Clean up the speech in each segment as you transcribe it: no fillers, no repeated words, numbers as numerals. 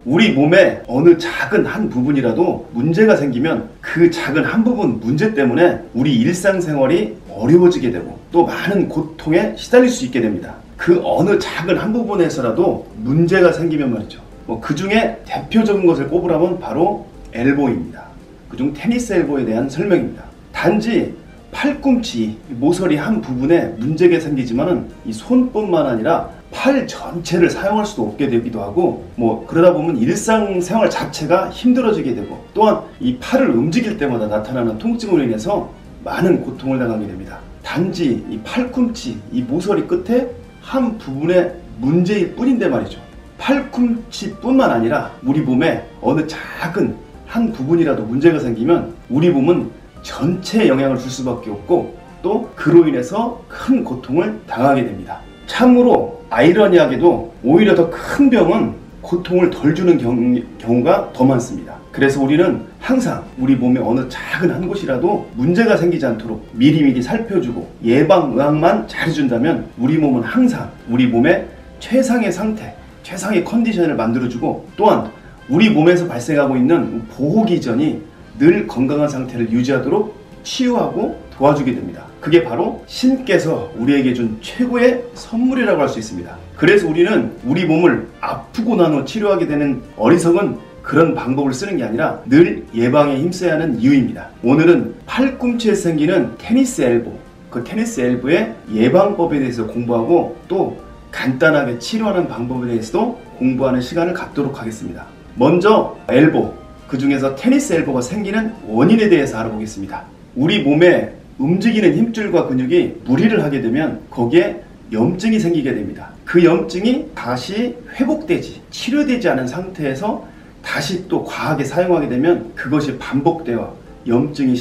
우리 몸에 어느 작은 한 부분이라도 문제가 생기면 그 작은 한 부분 문제 때문에 우리 일상생활이 어려워지게 되고 또 많은 고통에 시달릴 수 있게 됩니다. 그 어느 작은 한 부분에서라도 문제가 생기면 말이죠. 그 중에 대표적인 것을 꼽으라면 바로 엘보입니다. 그중 테니스 엘보에 대한 설명입니다. 단지 팔꿈치, 모서리 한 부분에 문제가 생기지만은 이 손뿐만 아니라 팔 전체를 사용할 수도 없게 되기도 하고 그러다 보면 일상생활 자체가 힘들어지게 되고 또한 이 팔을 움직일 때마다 나타나는 통증으로 인해서 많은 고통을 당하게 됩니다. 단지 이 팔꿈치, 이 모서리 끝에 한 부분의 문제일 뿐인데 말이죠. 팔꿈치뿐만 아니라 우리 몸에 어느 작은 한 부분이라도 문제가 생기면 우리 몸은 전체에 영향을 줄 수밖에 없고 또 그로 인해서 큰 고통을 당하게 됩니다. 참으로 아이러니하게도 오히려 더 큰 병은 고통을 덜 주는 경우가 더 많습니다. 그래서 우리는 항상 우리 몸의 어느 작은 한 곳이라도 문제가 생기지 않도록 미리미리 살펴주고 예방의학만 잘해준다면 우리 몸은 항상 우리 몸의 최상의 상태, 최상의 컨디션을 만들어주고 또한 우리 몸에서 발생하고 있는 보호기전이 늘 건강한 상태를 유지하도록 치유하고 도와주게 됩니다. 그게 바로 신께서 우리에게 준 최고의 선물이라고 할 수 있습니다. 그래서 우리는 우리 몸을 아프고 난 후 치료하게 되는 어리석은 그런 방법을 쓰는 게 아니라 늘 예방에 힘써야 하는 이유입니다. 오늘은 팔꿈치에 생기는 테니스 엘보, 그 테니스 엘보의 예방법에 대해서 공부하고 또 간단하게 치료하는 방법에 대해서도 공부하는 시간을 갖도록 하겠습니다. 먼저 엘보, 그 중에서 테니스 엘보가 생기는 원인에 대해서 알아보겠습니다. 우리 몸에 움직이는 힘줄과 근육이 무리를 하게 되면 거기에 염증이 생기게 됩니다. 그 염증이 다시 회복되지, 치료되지 않은 상태에서 다시 또 과하게 사용하게 되면 그것이 반복되어 염증이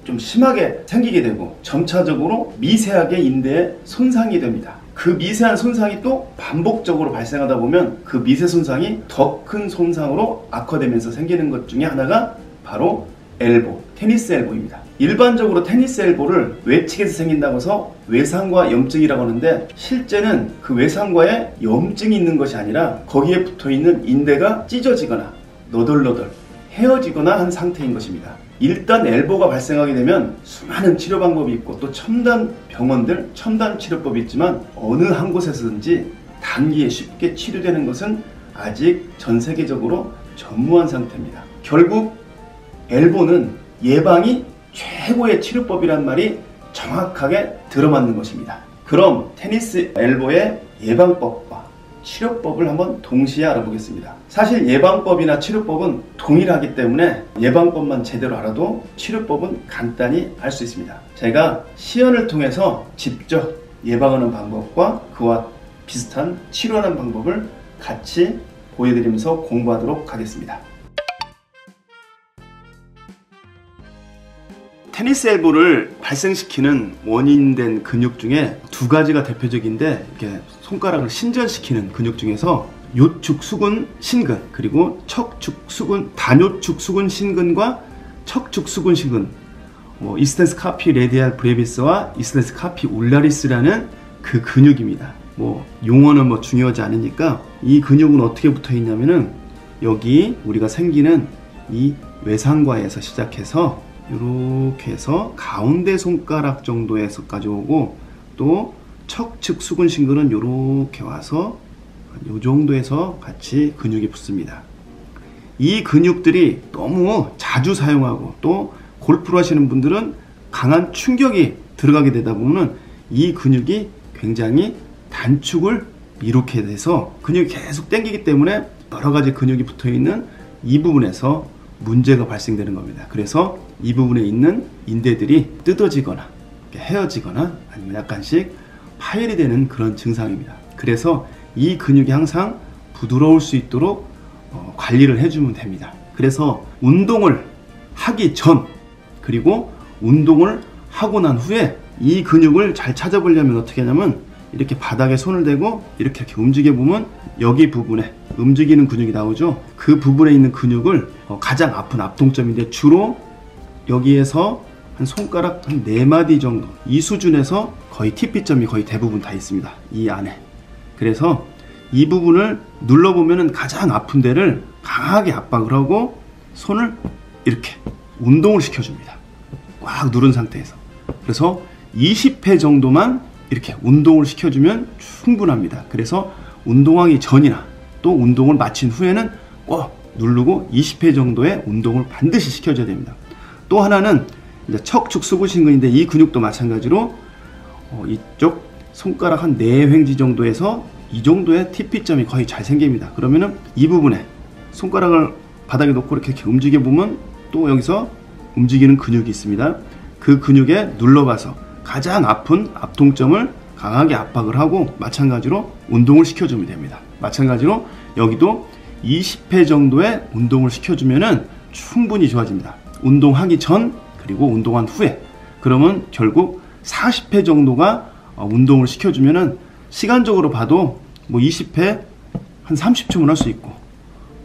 좀 심하게 생기게 되고 점차적으로 미세하게 인대에 손상이 됩니다. 그 미세한 손상이 또 반복적으로 발생하다 보면 그 미세 손상이 더 큰 손상으로 악화되면서 생기는 것 중에 하나가 바로 엘보, 테니스 엘보입니다. 일반적으로 테니스 엘보를 외측에서 생긴다고 해서 외상과 염증이라고 하는데 실제는 그 외상과에 염증이 있는 것이 아니라 거기에 붙어있는 인대가 찢어지거나 너덜너덜 헤어지거나 한 상태인 것입니다. 일단 엘보가 발생하게 되면 수많은 치료 방법이 있고 또 첨단 병원들, 첨단 치료법이 있지만 어느 한 곳에서든지 단기에 쉽게 치료되는 것은 아직 전 세계적으로 전무한 상태입니다. 결국 엘보는 예방이 최고의 치료법이란 말이 정확하게 들어맞는 것입니다. 그럼 테니스 엘보의 예방법과 치료법을 한번 동시에 알아보겠습니다. 사실 예방법이나 치료법은 동일하기 때문에 예방법만 제대로 알아도 치료법은 간단히 알 수 있습니다. 제가 시연을 통해서 직접 예방하는 방법과 그와 비슷한 치료하는 방법을 같이 보여드리면서 공부하도록 하겠습니다. 테니스 엘보를 발생시키는 원인된 근육 중에 두 가지가 대표적인데 이렇게 손가락을 신전시키는 근육 중에서 요축 수근 신근 그리고 척축 수근 단요축 수근 신근과 척축 수근 신근 이스텐스 카피 레디알 브레비스와 이스텐스 카피 울라리스라는 그 근육입니다. 용어는 중요하지 않으니까 이 근육은 어떻게 붙어 있냐면은 여기 우리가 생기는 이 외상과에서 시작해서 이렇게 해서 가운데 손가락 정도에서까지 오고 또 척측 수근 신근은 이렇게 와서 이 정도에서 같이 근육이 붙습니다. 이 근육들이 너무 자주 사용하고 또 골프를 하시는 분들은 강한 충격이 들어가게 되다 보면 이 근육이 굉장히 단축을 이렇게 돼서 근육이 계속 당기기 때문에 여러 가지 근육이 붙어 있는 이 부분에서 문제가 발생되는 겁니다. 그래서 이 부분에 있는 인대들이 뜯어지거나 헤어지거나 아니면 약간씩 파열이 되는 그런 증상입니다. 그래서 이 근육이 항상 부드러울 수 있도록 관리를 해주면 됩니다. 그래서 운동을 하기 전 그리고 운동을 하고 난 후에 이 근육을 잘 찾아보려면 어떻게 하냐면 이렇게 바닥에 손을 대고 이렇게 움직여 보면 여기 부분에 움직이는 근육이 나오죠. 그 부분에 있는 근육을 가장 아픈 압통점인데 주로 여기에서 한 손가락 한 4마디 정도 이 수준에서 거의 TP점이 거의 대부분 다 있습니다. 이 안에. 그래서 이 부분을 눌러보면 가장 아픈 데를 강하게 압박을 하고 손을 이렇게 운동을 시켜줍니다. 꽉 누른 상태에서. 그래서 20회 정도만 이렇게 운동을 시켜주면 충분합니다. 그래서 운동하기 전이나 또 운동을 마친 후에는 꼭 누르고 20회 정도의 운동을 반드시 시켜줘야 됩니다. 또 하나는 이제 척축 수부신근인데 이 근육도 마찬가지로 이쪽 손가락 한 4횡지 정도에서 이 정도의 TP점이 거의 잘 생깁니다. 그러면은 이 부분에 손가락을 바닥에 놓고 이렇게 움직여 보면 또 여기서 움직이는 근육이 있습니다. 그 근육에 눌러봐서 가장 아픈 압통점을 강하게 압박을 하고 마찬가지로 운동을 시켜주면 됩니다. 마찬가지로 여기도 20회 정도의 운동을 시켜주면은 충분히 좋아집니다. 운동하기 전 그리고 운동한 후에. 그러면 결국 40회 정도가 운동을 시켜주면은 시간적으로 봐도 뭐 20회 한 30초면 할 수 있고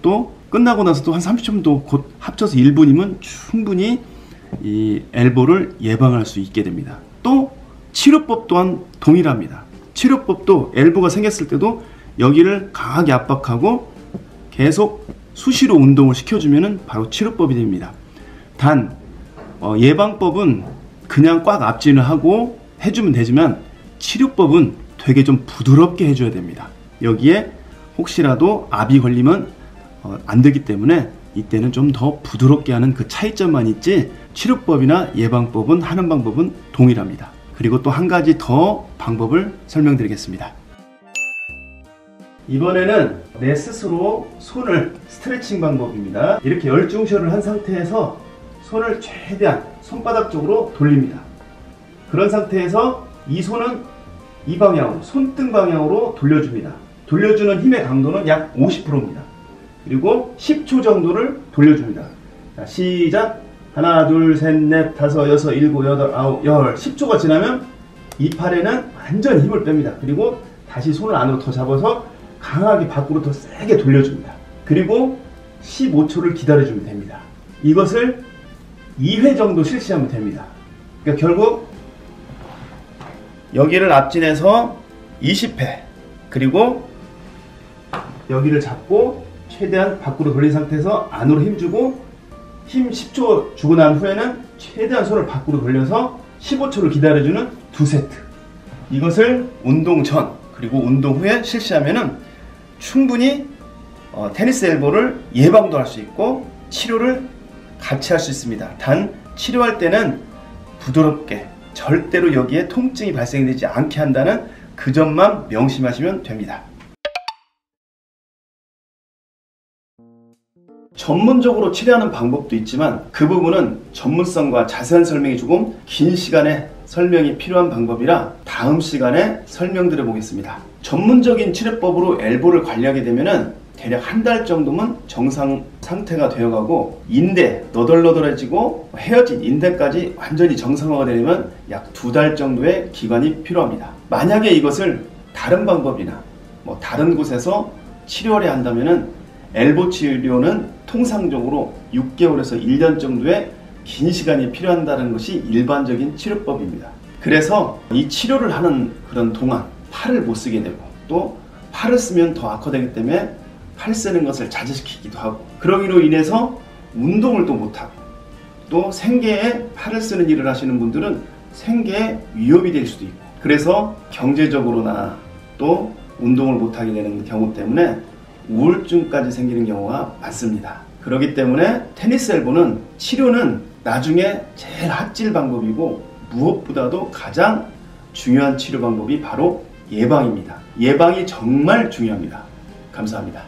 또 끝나고 나서도 한 30초도 곧 합쳐서 1분이면 충분히 이 엘보를 예방할 수 있게 됩니다. 또 치료법 또한 동일합니다. 치료법도 엘보가 생겼을 때도 여기를 강하게 압박하고 계속 수시로 운동을 시켜주면 바로 치료법이 됩니다. 단 예방법은 그냥 꽉 압진을 하고 해주면 되지만 치료법은 되게 좀 부드럽게 해줘야 됩니다. 여기에 혹시라도 압이 걸리면 안 되기 때문에 이때는 좀 더 부드럽게 하는 그 차이점만 있지 치료법이나 예방법은 하는 방법은 동일합니다. 그리고 또 한 가지 더 방법을 설명드리겠습니다. 이번에는 내 스스로 손을 스트레칭 방법입니다. 이렇게 열중셔를 한 상태에서 손을 최대한 손바닥 쪽으로 돌립니다. 그런 상태에서 이 손은 이 방향으로 손등 방향으로 돌려줍니다. 돌려주는 힘의 강도는 약 50%입니다. 그리고 10초 정도를 돌려줍니다. 자, 시작! 하나, 둘, 셋, 넷, 다섯, 여섯, 일곱, 여덟, 아홉, 열. 10초가 지나면 이 팔에는 완전 힘을 뺍니다. 그리고 다시 손을 안으로 더 잡아서 강하게 밖으로 더 세게 돌려줍니다. 그리고 15초를 기다려주면 됩니다. 이것을 2회 정도 실시하면 됩니다. 그러니까 결국 여기를 앞진해서 20회 그리고 여기를 잡고 최대한 밖으로 돌린 상태에서 안으로 힘주고 힘 10초 주고 난 후에는 최대한 손을 밖으로 돌려서 15초를 기다려주는 2세트. 이것을 운동 전 그리고 운동 후에 실시하면은 충분히 테니스 엘보를 예방도 할 수 있고 치료를 같이 할 수 있습니다. 단 치료할 때는 부드럽게 절대로 여기에 통증이 발생되지 않게 한다는 그 점만 명심하시면 됩니다. 전문적으로 치료하는 방법도 있지만 그 부분은 전문성과 자세한 설명이 조금 긴 시간에 설명이 필요한 방법이라 다음 시간에 설명드려 보겠습니다. 전문적인 치료법으로 엘보를 관리하게 되면은 대략 한 달 정도면 정상 상태가 되어가고 인대 너덜너덜해지고 헤어진 인대까지 완전히 정상화가 되려면 약 2달 정도의 기간이 필요합니다. 만약에 이것을 다른 방법이나 뭐 다른 곳에서 치료를 한다면은 엘보 치료는 통상적으로 6개월에서 1년 정도의 긴 시간이 필요한다는 것이 일반적인 치료법입니다. 그래서 이 치료를 하는 그런 동안 팔을 못 쓰게 되고 또 팔을 쓰면 더 악화되기 때문에 팔 쓰는 것을 자제시키기도 하고 그러기로 인해서 운동을 또 못하고 또 생계에 팔을 쓰는 일을 하시는 분들은 생계에 위협이 될 수도 있고 그래서 경제적으로나 또 운동을 못하게 되는 경우 때문에 우울증까지 생기는 경우가 많습니다. 그렇기 때문에 테니스 엘보는 치료는 나중에 제일 핫질 방법이고 무엇보다도 가장 중요한 치료 방법이 바로 예방입니다. 예방이 정말 중요합니다. 감사합니다.